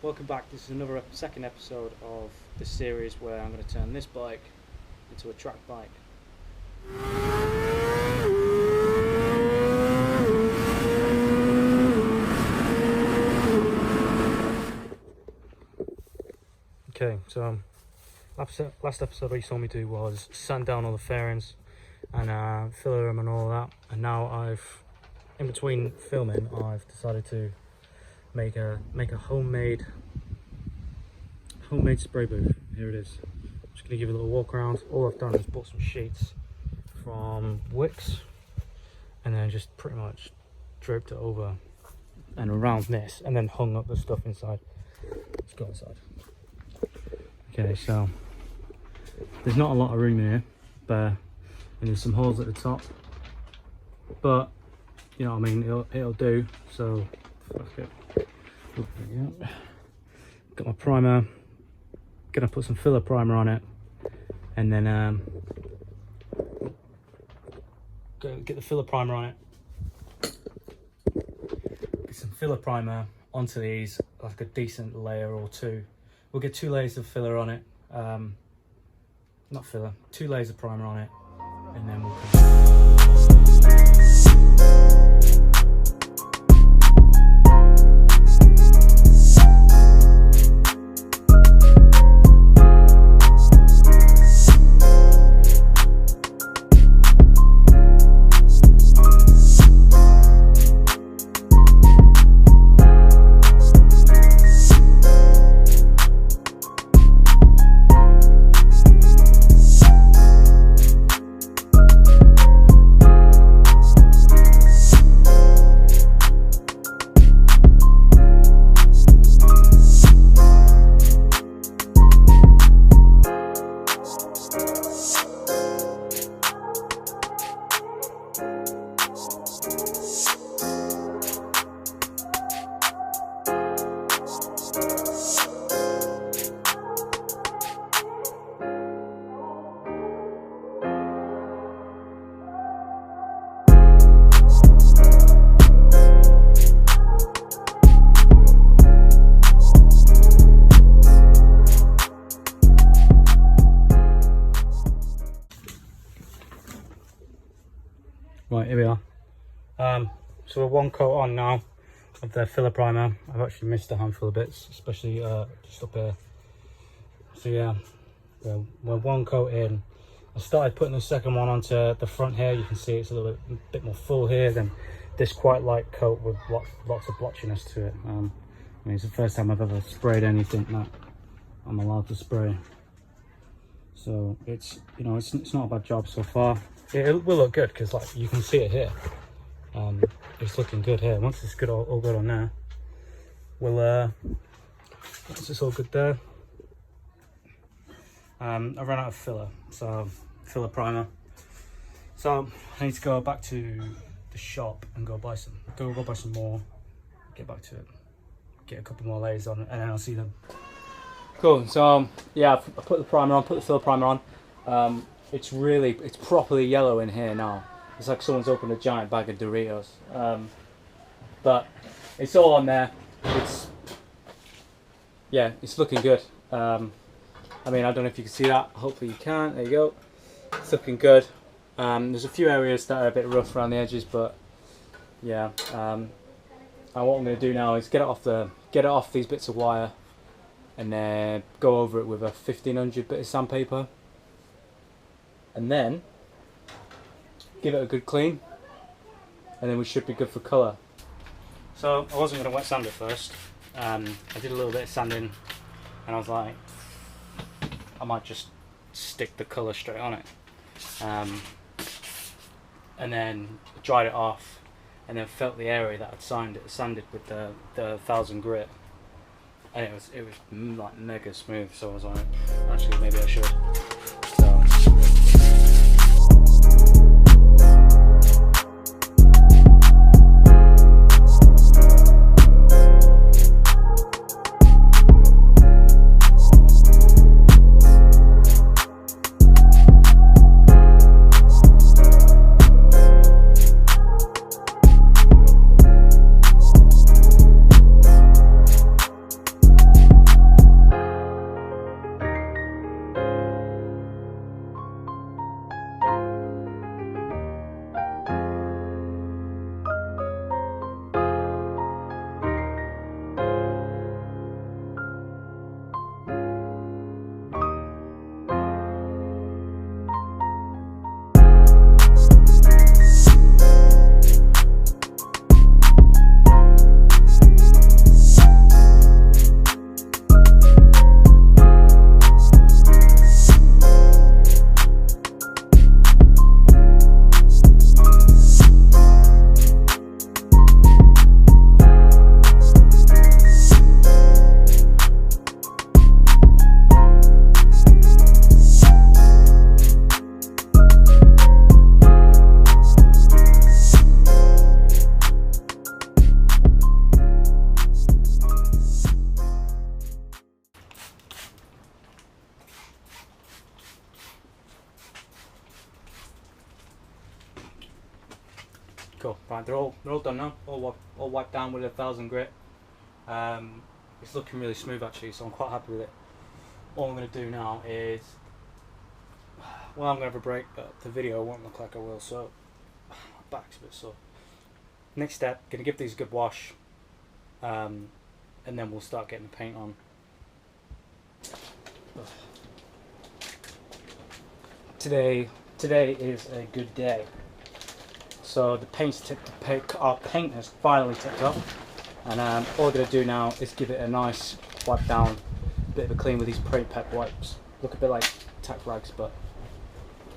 Welcome back. This is another second episode of this series where I'm going to turn this bike into a track bike. Okay, so last episode what you saw me do was sand down all the fairings and filler them and all that, and now in between filming I've decided to make a homemade spray booth. Here it is. I'm just gonna give it a little walk around. All I've done is bought some sheets from Wix and then just pretty much draped it over and around this and then hung up the stuff inside. Let's go inside. Okay, so there's not a lot of room here, but and there's some holes at the top, but you know what I mean, it'll do. So fuck it. Got my primer, gonna put some filler primer on it, and then get the filler primer on it. Get some filler primer onto these, like a decent layer or two. We'll get 2 layers of filler on it, not filler, 2 layers of primer on it, and then we'll Right, here we are. So we're 1 coat on now of the filler primer. I've actually missed a handful of bits, especially just up here. So yeah, we're 1 coat in. I started putting the second one onto the front here. You can see it's a little bit more full here than this quite light coat with lots of blotchiness to it. I mean, it's the first time I've ever sprayed anything that I'm allowed to spray. So it's, you know, it's not a bad job so far. It will look good because, like, you can see it here. It's looking good here. Once it's good, all good on there, we'll once it's all good there, I ran out of filler, so filler primer. So I need to go back to the shop and go buy some more. Get back to it. Get a couple more layers on, and then I'll see them. Cool. So yeah, I put the primer on. Put the filler primer on. It's properly yellow in here now. It's like someone's opened a giant bag of Doritos. But it's all on there. It's looking good. I mean, I don't know if you can see that. Hopefully you can. There you go. It's looking good. There's a few areas that are a bit rough around the edges, but yeah. And what I'm going to do now is get it off these bits of wire, and then go over it with a 1500 bit of sandpaper. And then give it a good clean, and then we should be good for colour. So I wasn't going to wet sand it first. I did a little bit of sanding, and I was like, I might just stick the colour straight on it, and then dried it off, and then felt the area that I'd sanded with the 1000 grit, and it was like mega smooth. So I was like, actually maybe I should. So Right, they're all done now. All wiped down with 1000 grit. It's looking really smooth actually, so I'm quite happy with it. All I'm going to do now is, well, I'm going to have a break, but the video won't look like I will, so my back's a bit sore. Next step, going to give these a good wash, and then we'll start getting the paint on. Today is a good day. So the our paint has finally tipped up, and all I'm going to do now is give it a nice wipe down, bit of a clean with these paint pep wipes. Look a bit like tack rags, but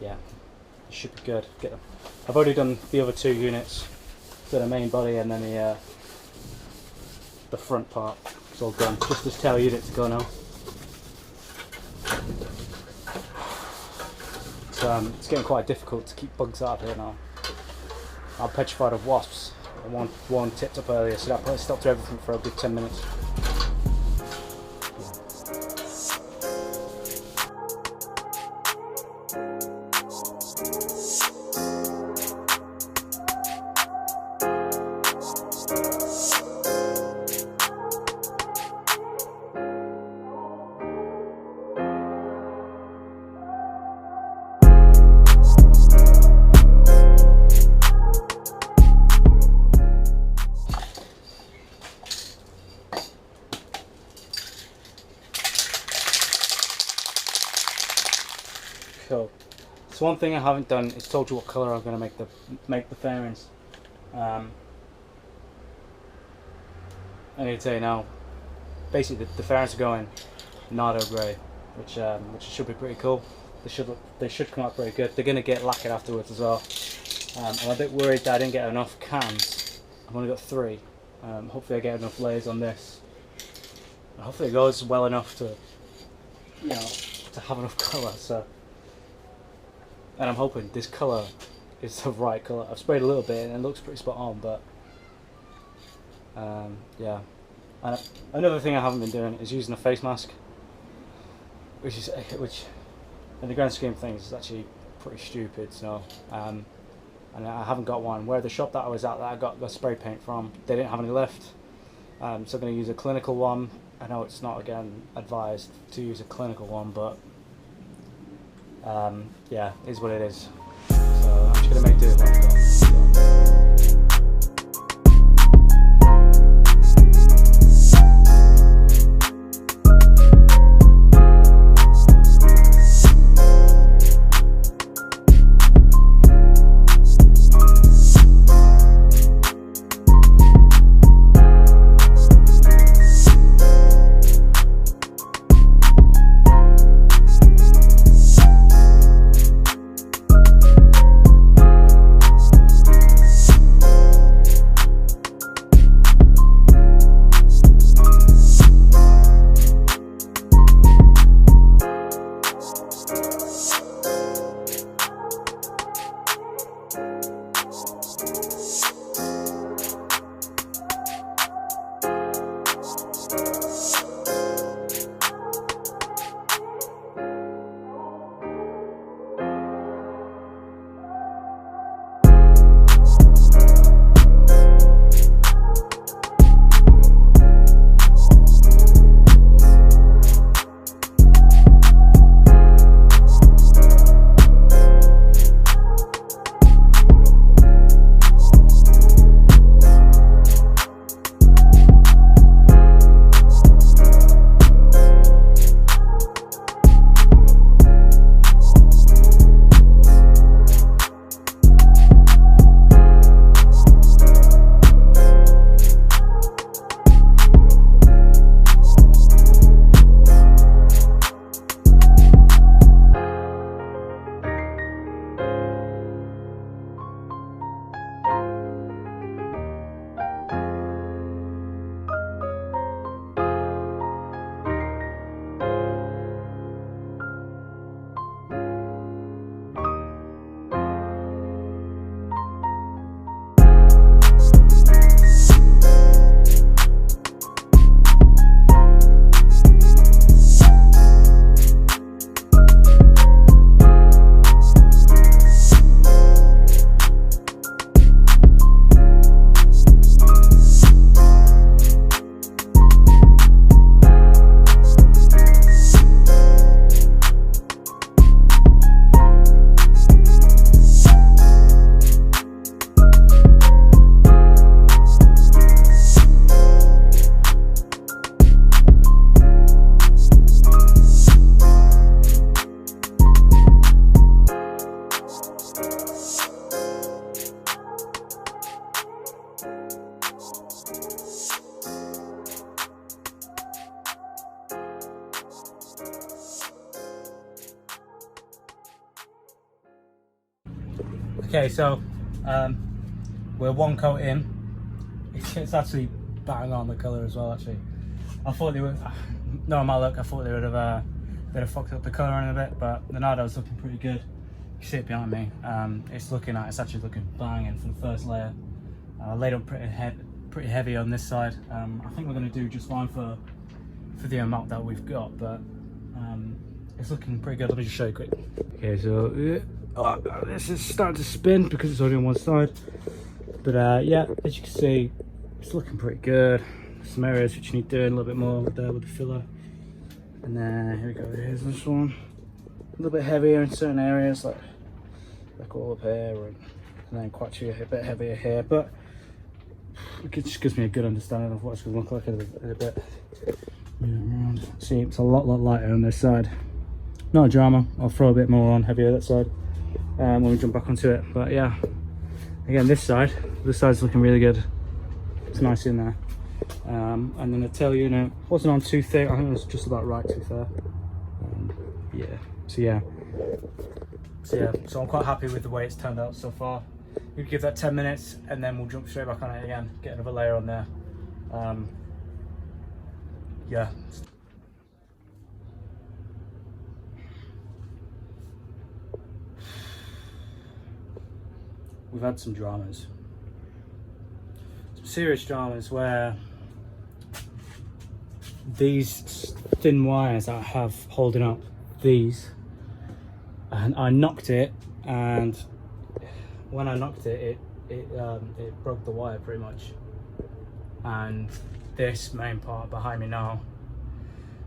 yeah, it should be good. Get them. I've already done the other 2 units, so the main body and then the front part. It's all done. Just this tail unit to go now. It's getting quite difficult to keep bugs out of here now. I'm petrified of wasps. One tipped up earlier, so that probably stopped everything for a good 10 minutes. Cool. So one thing I haven't done is told you what colour I'm going to make the fairings. I need to tell you now. Basically, the fairings are going Nardo grey, which should be pretty cool. They should come out pretty good. They're going to get lacquered afterwards as well. I'm a bit worried that I didn't get enough cans. I've only got 3. Hopefully I get enough layers on this. And hopefully it goes well enough to, you know, to have enough colour. So. And I'm hoping this colour is the right colour. I've sprayed a little bit and it looks pretty spot on, but yeah. And another thing I haven't been doing is using a face mask, which in the grand scheme of things is actually pretty stupid. So and I haven't got one. Where the shop that I was at that I got the spray paint from, they didn't have any left. So I'm going to use a clinical one. I know it's not again advised to use a clinical one, but yeah, it is what it is. So I'm just going to make do with what I've got. Okay, so we're one coat in. It's actually bang on the colour as well. Actually, I thought they would. Knowing my look, I thought they would have they'd have fucked up the colour in a bit, but the Nardo's looking pretty good. You can see it behind me. It's actually looking banging for the first layer. I laid up pretty heavy on this side. I think we're going to do just fine for the amount that we've got, but it's looking pretty good. Let me just show you quick. Okay, so this is starting to spin because it's only on one side, but yeah, as you can see, it's looking pretty good. Some areas which you need doing a little bit more there with the filler, and then here we go. Here's this one, a little bit heavier in certain areas, like all up here, and then quite a bit heavier here, but it just gives me a good understanding of what it's going to look like in a bit. See, it's a lot lighter on this side. Not a drama. I'll throw a bit more on heavier that side when we jump back onto it. But yeah, again, this side's looking really good. It's nice in there. And then I tell you, it wasn't on too thick. I think it was just about right, to be fair. Yeah. So I'm quite happy with the way it's turned out so far. We give that 10 minutes and then we'll jump straight back on it again, get another layer on there. Yeah. We've had some dramas. Some serious dramas where these thin wires that I have holding up these, and I knocked it, and when I knocked it, it broke the wire pretty much, and this main part behind me now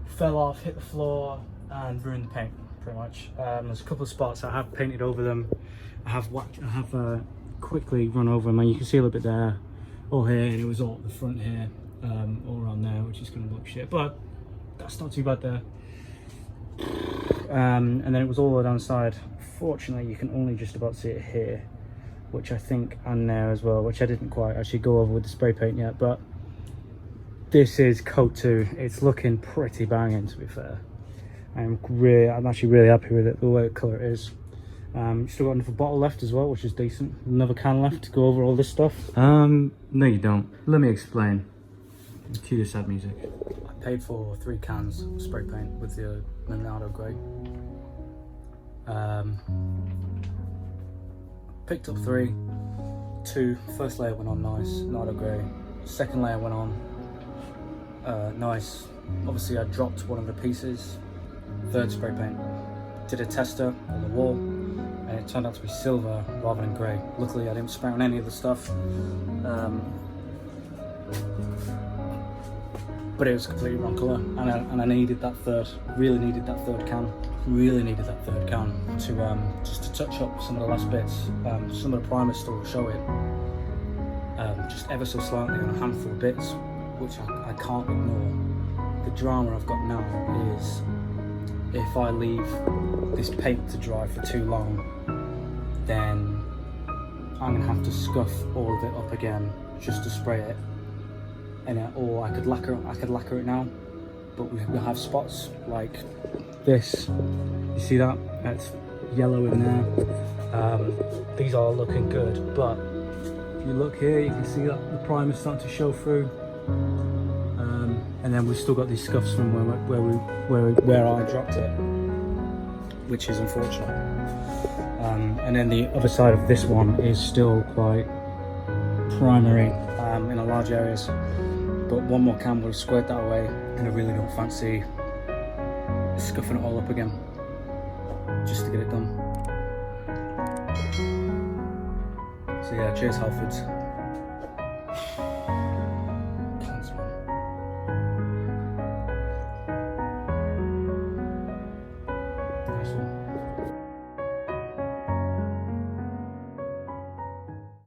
fell off, hit the floor, and ruined the paint pretty much. There's a couple of spots I have painted over them. I have quickly run over them, and you can see a little bit there, all here, and it was all at the front here, all around there, which is going to look shit, but that's not too bad there. And then it was all down the side. Fortunately, you can only just about see it here, which I think, and there as well, which I didn't quite actually go over with the spray paint yet, but this is coat 2. It's looking pretty banging, to be fair. I'm actually really happy with it, the way the colour is. Still got another bottle left as well, which is decent. Another can left to go over all this stuff. No you don't. Let me explain. Cue the sad music. I paid for 3 cans of spray paint with the Nardo grey. Picked up 3. 2, first layer went on nice, Nardo grey. Second layer went on nice. Obviously I dropped one of the pieces. 3rd spray paint. Did a tester on the wall, and it turned out to be silver rather than grey. Luckily I didn't spray on any of the stuff, but it was completely wrong colour, and I needed that really needed that third can to just to touch up some of the last bits. Some of the primer still showing, just ever so slightly on a handful of bits, which I can't ignore. The drama I've got now is, if I leave this paint to dry for too long, then I'm gonna have to scuff all of it up again just to spray it. Or I could lacquer it now, but we'll have spots like this. You see that? That's yellow in there. These are looking good, but if you look here, you can see that the primer's starting to show through. And then we've still got these scuffs from where I dropped it, which is unfortunate. And then the other side of this one is still quite primary in a large areas. But one more can would have squared that away, and I really don't fancy scuffing it all up again just to get it done. So yeah, cheers Halfords.